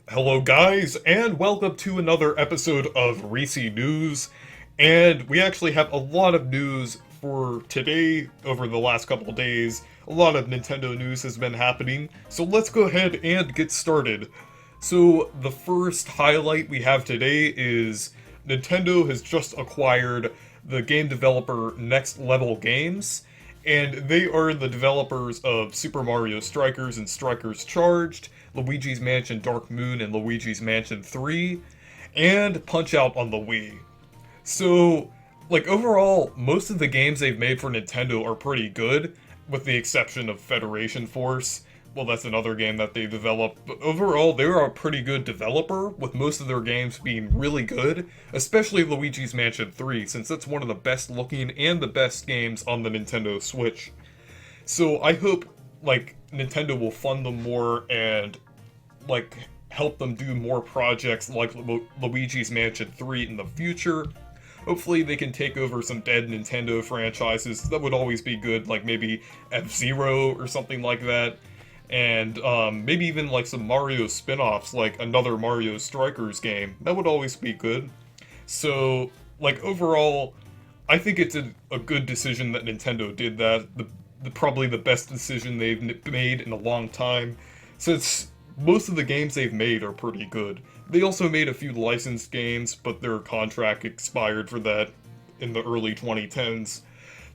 Hello, guys, and welcome to another episode of Reecee News. And we actually have a lot of news for today over the last couple of days. A lot of Nintendo news has been happening, so let's go ahead and get started. So, the first highlight we have today is Nintendo has just acquired the game developer Next Level Games, and they are the developers of Super Mario Strikers and Strikers Charged, Luigi's Mansion Dark Moon and Luigi's Mansion 3, and Punch Out on the Wii. So, overall, most of the games they've made for Nintendo are pretty good, with the exception of Federation Force. Well, that's another game that they developed, but overall, they're a pretty good developer, with most of their games being really good, especially Luigi's Mansion 3, since that's one of the best looking and the best games on the Nintendo Switch. So I hope, Nintendo will fund them more and, help them do more projects like Luigi's Mansion 3 in the future. Hopefully they can take over some dead Nintendo franchises. That would always be good, like maybe F-Zero or something like that. And maybe even like some Mario spin-offs, like another Mario Strikers game. That would always be good. So, overall, I think it's a good decision that Nintendo did that. Probably the best decision they've made in a long time, since most of the games they've made are pretty good. They also made a few licensed games, but their contract expired for that in the early 2010s.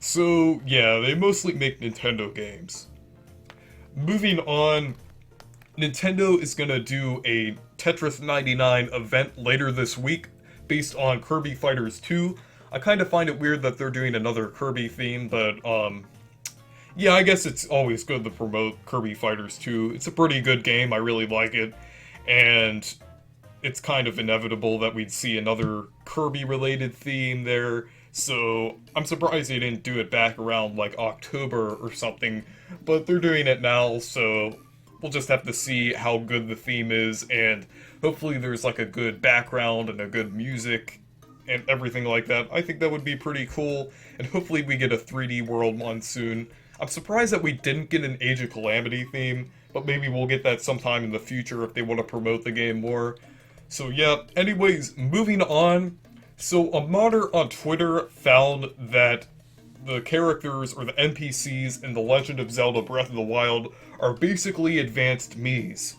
So, yeah, they mostly make Nintendo games. Moving on, Nintendo is gonna do a Tetris 99 event later this week based on Kirby Fighters 2. I kind of find it weird that they're doing another Kirby theme, but yeah, I guess it's always good to promote Kirby Fighters 2. It's a pretty good game, I really like it, and it's kind of inevitable that we'd see another Kirby-related theme there, so I'm surprised they didn't do it back around, October or something, but they're doing it now, so we'll just have to see how good the theme is, and hopefully there's, a good background and a good music and everything like that. I think that would be pretty cool, and hopefully we get a 3D World one soon. I'm surprised that we didn't get an Age of Calamity theme, but maybe we'll get that sometime in the future if they want to promote the game more. So yeah, anyways, moving on. So a modder on Twitter found that the characters, or the NPCs in The Legend of Zelda Breath of the Wild, are basically advanced Miis.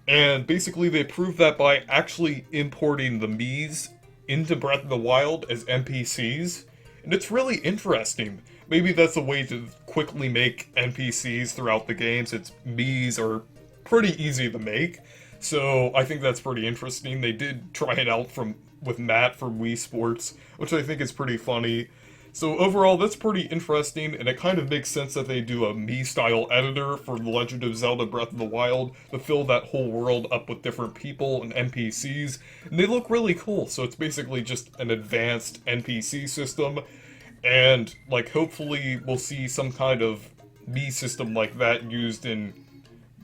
And basically they proved that by actually importing the Miis into Breath of the Wild as NPCs. And it's really interesting. Maybe that's a way to quickly make NPCs throughout the game, since Miis are pretty easy to make. So I think that's pretty interesting. They did try it out with Matt from Wii Sports, which I think is pretty funny. So overall, that's pretty interesting, and it kind of makes sense that they do a Mii-style editor for The Legend of Zelda Breath of the Wild to fill that whole world up with different people and NPCs, and they look really cool. So it's basically just an advanced NPC system, and, hopefully we'll see some kind of Mii system like that used in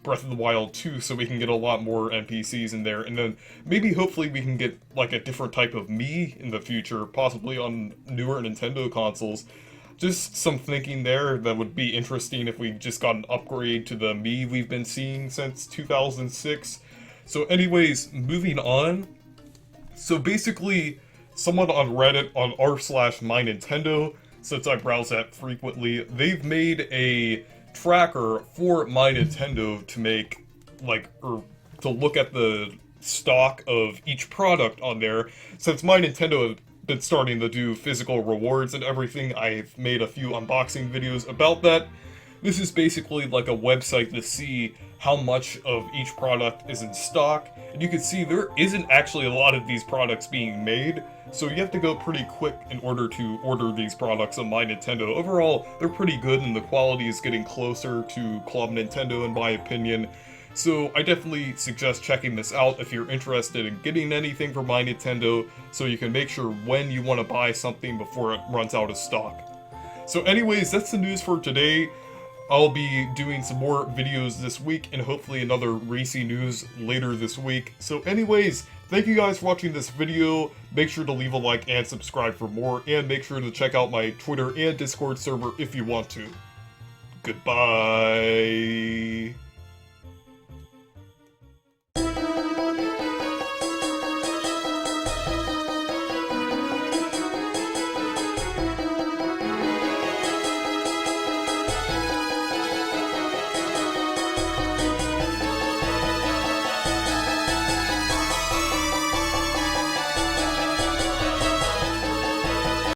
Breath of the Wild 2, so we can get a lot more NPCs in there, and then maybe hopefully we can get, a different type of Mii in the future, possibly on newer Nintendo consoles. Just some thinking there that would be interesting if we just got an upgrade to the Mii we've been seeing since 2006. So anyways, moving on. So basically, someone on Reddit on r/MyNintendo, since I browse that frequently, they've made a tracker for My Nintendo to make, or to look at the stock of each product on there. Since My Nintendo has been starting to do physical rewards and everything, I've made a few unboxing videos about that. This is basically like a website to see how much of each product is in stock, and you can see there isn't actually a lot of these products being made, so you have to go pretty quick in order to order these products on My Nintendo. Overall, they're pretty good, and the quality is getting closer to Club Nintendo in my opinion, so I definitely suggest checking this out if you're interested in getting anything for My Nintendo, so you can make sure when you want to buy something before it runs out of stock. So anyways, that's the news for today. I'll be doing some more videos this week, and hopefully another Reecee news later this week. So anyways, thank you guys for watching this video. Make sure to leave a like and subscribe for more, and make sure to check out my Twitter and Discord server if you want to. Goodbye.